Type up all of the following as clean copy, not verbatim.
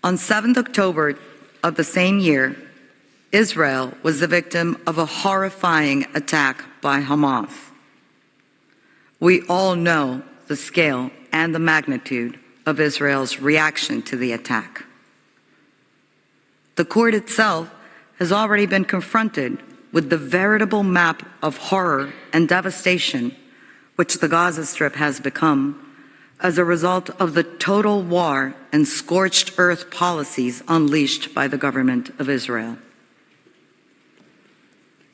On 7th October of the same year, Israel was the victim of a horrifying attack by Hamas. We all know the scale and the magnitude of Israel's reaction to the attack. The court itself has already been confronted with the veritable map of horror and devastation which the Gaza Strip has become as a result of the total war and scorched earth policies unleashed by the government of Israel.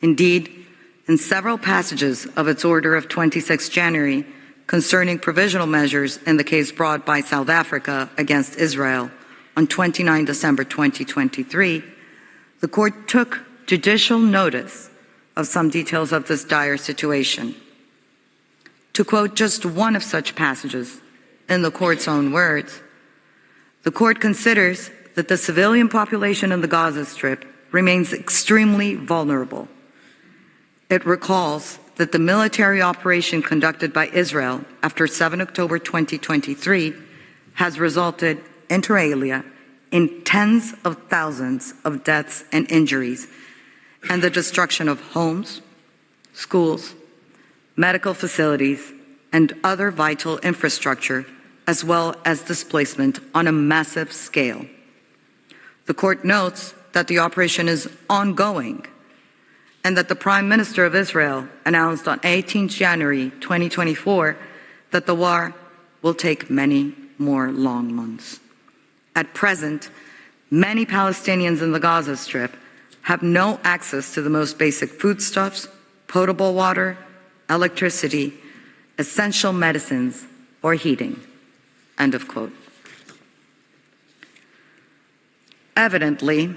Indeed, in several passages of its order of 26 January concerning provisional measures in the case brought by South Africa against Israel on 29 December 2023, the court took judicial notice of some details of this dire situation. To quote just one of such passages, in the court's own words, the court considers that the civilian population in the Gaza Strip remains extremely vulnerable. It recalls that the military operation conducted by Israel after 7 October 2023 has resulted, inter alia, in tens of thousands of deaths and injuries and the destruction of homes, schools, medical facilities, and other vital infrastructure, as well as displacement on a massive scale. The court notes that the operation is ongoing and that the Prime Minister of Israel announced on 18 January 2024 that the war will take many more long months. At present, many Palestinians in the Gaza Strip have no access to the most basic foodstuffs, potable water, electricity, essential medicines, or heating. End of quote. Evidently,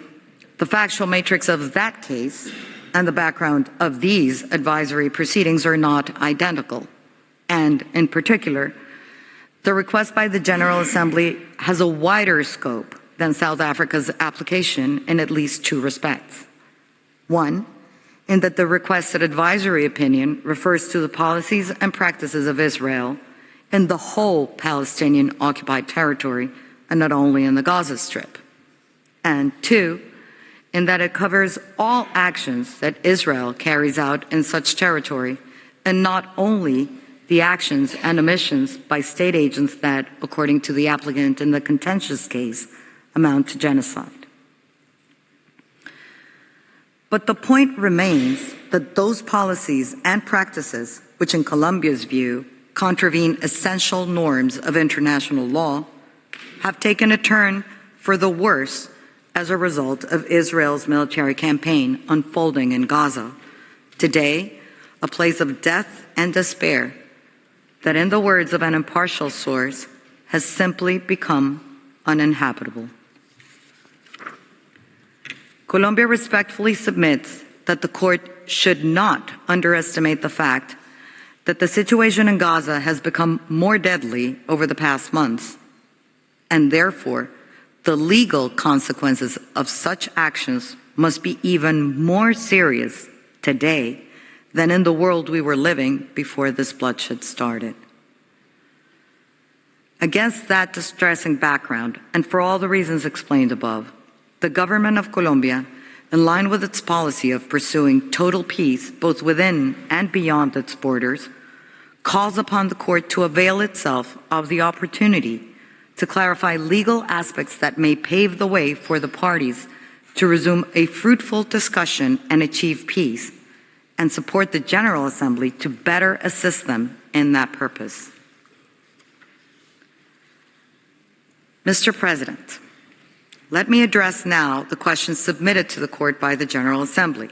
the factual matrix of that case and the background of these advisory proceedings are not identical. And in particular, the request by the General Assembly has a wider scope than South Africa's application in at least two respects. One, in that the requested advisory opinion refers to the policies and practices of Israel in the whole Palestinian occupied territory and not only in the Gaza Strip. And two, in that it covers all actions that Israel carries out in such territory and not only the actions and omissions by state agents that, according to the applicant in the contentious case, amount to genocide. But the point remains that those policies and practices, which in Columbia's view contravene essential norms of international law, have taken a turn for the worse as a result of Israel's military campaign unfolding in Gaza. Today, a place of death and despair that, in the words of an impartial source, has simply become uninhabitable. Colombia respectfully submits that the court should not underestimate the fact that the situation in Gaza has become more deadly over the past months, and therefore the legal consequences of such actions must be even more serious today than in the world we were living before this bloodshed started. Against that distressing background, and for all the reasons explained above, the government of Colombia, in line with its policy of pursuing total peace both within and beyond its borders, calls upon the court to avail itself of the opportunity to clarify legal aspects that may pave the way for the parties to resume a fruitful discussion and achieve peace, and support the General Assembly to better assist them in that purpose. Mr. President, let me address now the questions submitted to the court by the General Assembly.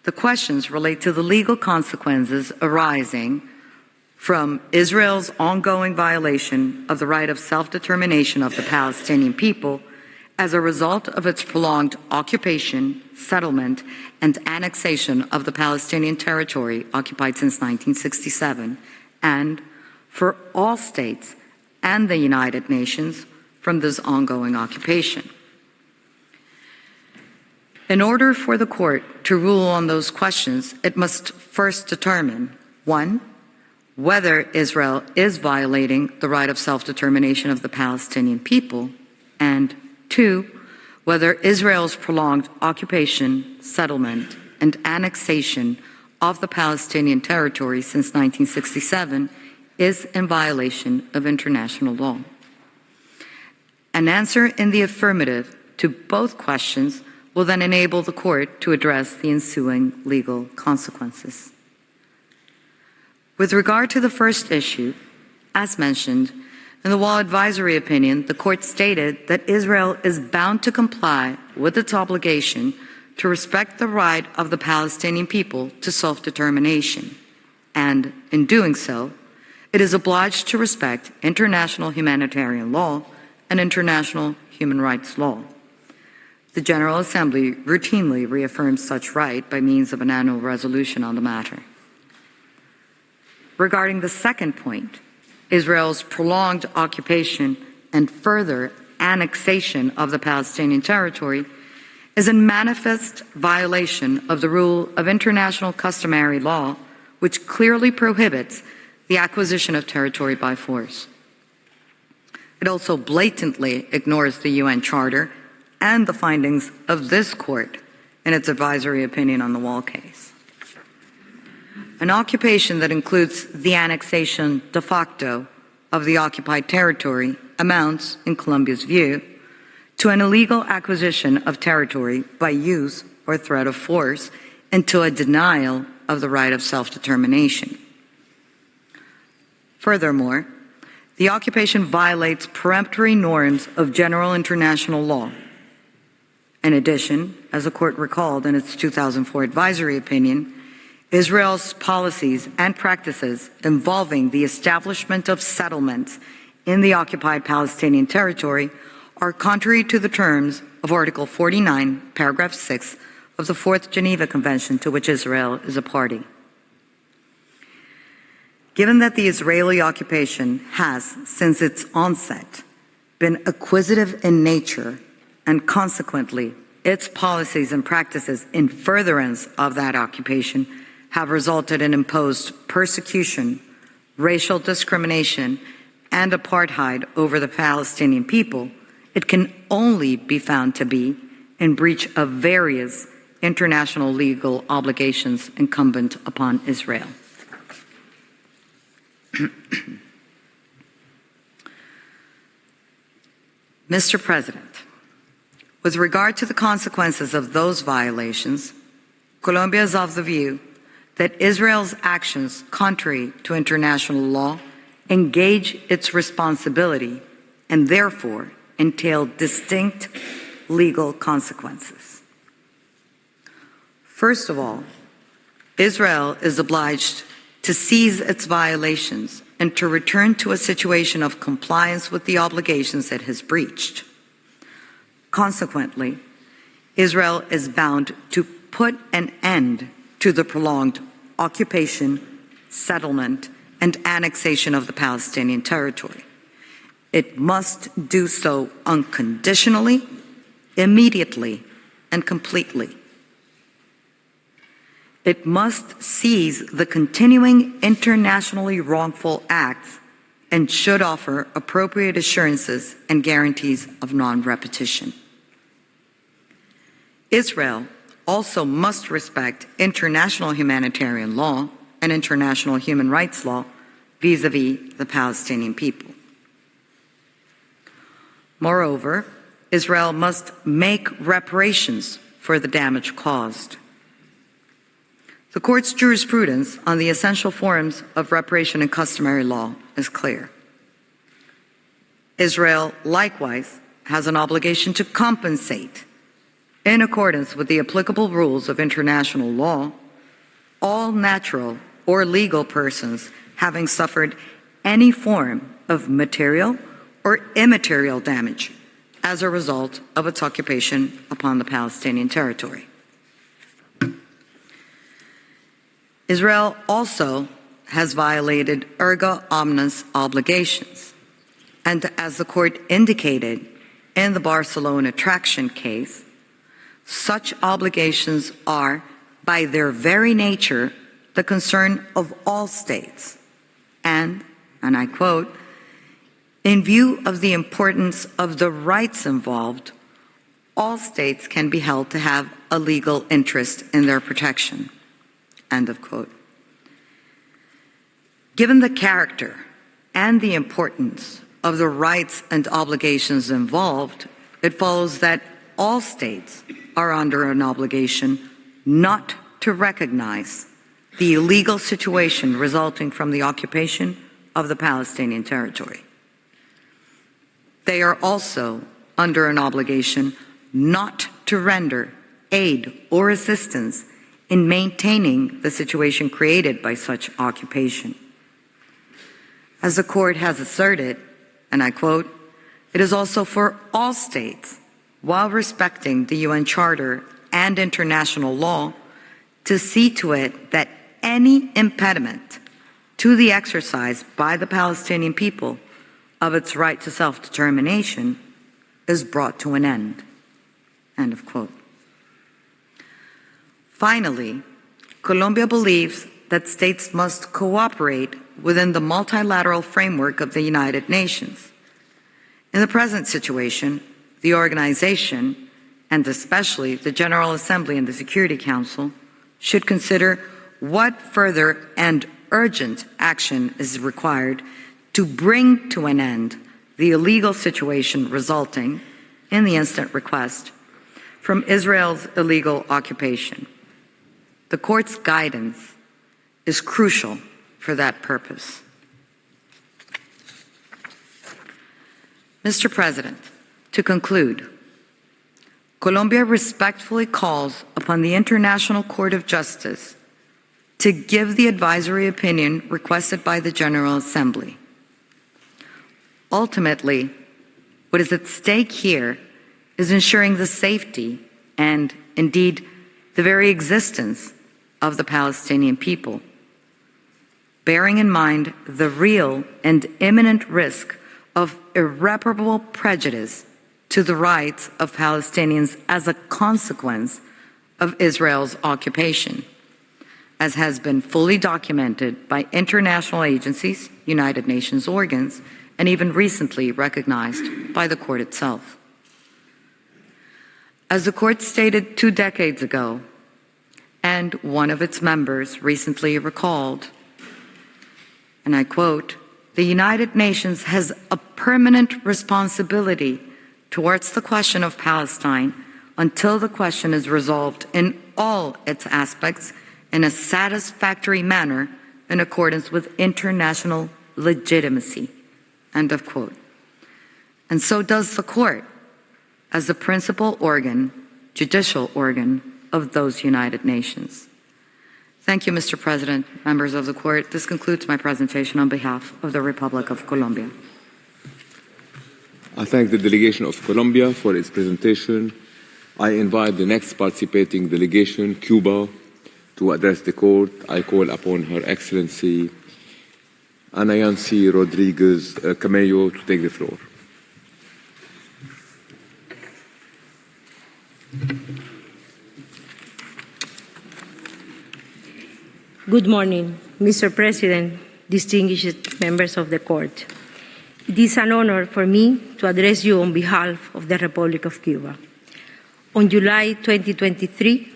The questions relate to the legal consequences arising from Israel's ongoing violation of the right of self-determination of the Palestinian people as a result of its prolonged occupation, settlement, and annexation of the Palestinian territory occupied since 1967, and for all states and the United Nations from this ongoing occupation. In order for the court to rule on those questions, it must first determine, 1, whether Israel is violating the right of self-determination of the Palestinian people, and 2, whether Israel's prolonged occupation, settlement, and annexation of the Palestinian territory since 1967 is in violation of international law. An answer in the affirmative to both questions will then enable the court to address the ensuing legal consequences. With regard to the first issue, as mentioned, in the Wall advisory opinion, the court stated that Israel is bound to comply with its obligation to respect the right of the Palestinian people to self-determination, and in doing so, it is obliged to respect international humanitarian law and international human rights law. The General Assembly routinely reaffirms such right by means of an annual resolution on the matter. Regarding the second point, Israel's prolonged occupation and further annexation of the Palestinian territory is in manifest violation of the rule of international customary law, which clearly prohibits the acquisition of territory by force. It also blatantly ignores the UN Charter and the findings of this court in its advisory opinion on the Wall case. An occupation that includes the annexation de facto of the occupied territory amounts, in Columbia's view, to an illegal acquisition of territory by use or threat of force and to a denial of the right of self-determination. Furthermore, the occupation violates peremptory norms of general international law. In addition, as the court recalled in its 2004 advisory opinion, Israel's policies and practices involving the establishment of settlements in the occupied Palestinian territory are contrary to the terms of Article 49, Paragraph 6 of the Fourth Geneva Convention, to which Israel is a party. Given that the Israeli occupation has, since its onset, been acquisitive in nature, and consequently, its policies and practices in furtherance of that occupation have resulted in imposed persecution, racial discrimination, and apartheid over the Palestinian people, it can only be found to be in breach of various international legal obligations incumbent upon Israel. Mr. President, with regard to the consequences of those violations, Colombia is of the view that Israel's actions contrary to international law engage its responsibility and therefore entail distinct legal consequences. First of all, Israel is obliged to cease its violations and to return to a situation of compliance with the obligations it has breached. Consequently, Israel is bound to put an end to the prolonged occupation, settlement, and annexation of the Palestinian territory. It must do so unconditionally, immediately, and completely. It must cease the continuing internationally wrongful acts and should offer appropriate assurances and guarantees of non-repetition. Israel also must respect international humanitarian law and international human rights law vis-à-vis the Palestinian people. Moreover, Israel must make reparations for the damage caused. The court's jurisprudence on the essential forms of reparation and customary law is clear. Israel likewise has an obligation to compensate, in accordance with the applicable rules of international law, all natural or legal persons having suffered any form of material or immaterial damage as a result of its occupation upon the Palestinian territory. Israel also has violated erga omnes obligations, and as the court indicated in the Barcelona traction case, such obligations are, by their very nature, the concern of all states, and I quote, In view of the importance of the rights involved, all states can be held to have a legal interest in their protection." End of quote. Given the character and the importance of the rights and obligations involved, it follows that all states are under an obligation not to recognize the illegal situation resulting from the occupation of the Palestinian territory. They are also under an obligation not to render aid or assistance in maintaining the situation created by such occupation. As the court has asserted, and I quote, "It is also for all states, while respecting the UN Charter and international law, to see to it that any impediment to the exercise by the Palestinian people of its right to self-determination is brought to an end." End of quote. Finally, Colombia believes that states must cooperate within the multilateral framework of the United Nations. In the present situation, the organization, and especially the General Assembly and the Security Council, should consider what further and urgent action is required to bring to an end the illegal situation resulting, in the instant request, from Israel's illegal occupation. The court's guidance is crucial for that purpose. Mr. President, to conclude, Colombia respectfully calls upon the International Court of Justice to give the advisory opinion requested by the General Assembly. Ultimately, what is at stake here is ensuring the safety and, indeed, the very existence of the Palestinian people, bearing in mind the real and imminent risk of irreparable prejudice to the rights of Palestinians as a consequence of Israel's occupation, as has been fully documented by international agencies, United Nations organs, and even recently recognized by the court itself. As the court stated 2 decades ago, and one of its members recently recalled, and I quote, "The United Nations has a permanent responsibility towards the question of Palestine until the question is resolved in all its aspects in a satisfactory manner in accordance with international legitimacy." End of quote. And so does the court as the principal organ, judicial organ of those United Nations. Thank you, Mr. President, members of the court. This concludes my presentation on behalf of the Republic of Colombia. I thank the delegation of Colombia for its presentation. I invite the next participating delegation, Cuba, to address the court. I call upon Her Excellency Ana Yancy Rodriguez Camello to take the floor. Good morning, Mr. President, distinguished members of the court. It is an honor for me to address you on behalf of the Republic of Cuba. On July 2023,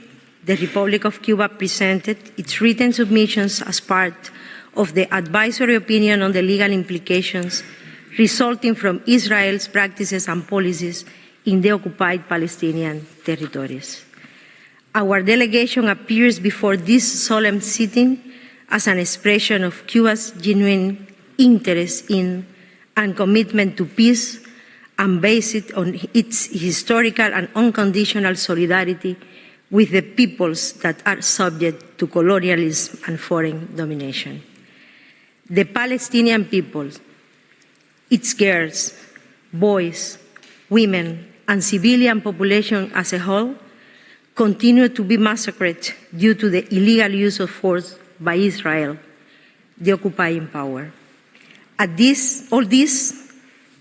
the Republic of Cuba presented its written submissions as part of the advisory opinion on the legal implications resulting from Israel's practices and policies in the occupied Palestinian territories. Our delegation appears before this solemn sitting as an expression of Cuba's genuine interest in and commitment to peace, and based on its historical and unconditional solidarity with the peoples that are subject to colonialism and foreign domination. The Palestinian people, its girls, boys, women, and civilian population as a whole, continue to be massacred due to the illegal use of force by Israel, the occupying power. All this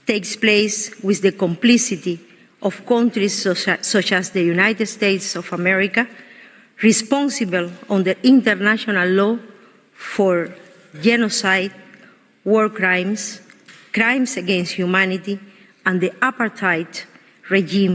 takes place with the complicity of countries such as the United States of America, responsible under international law for genocide, war crimes, crimes against humanity, and the apartheid regime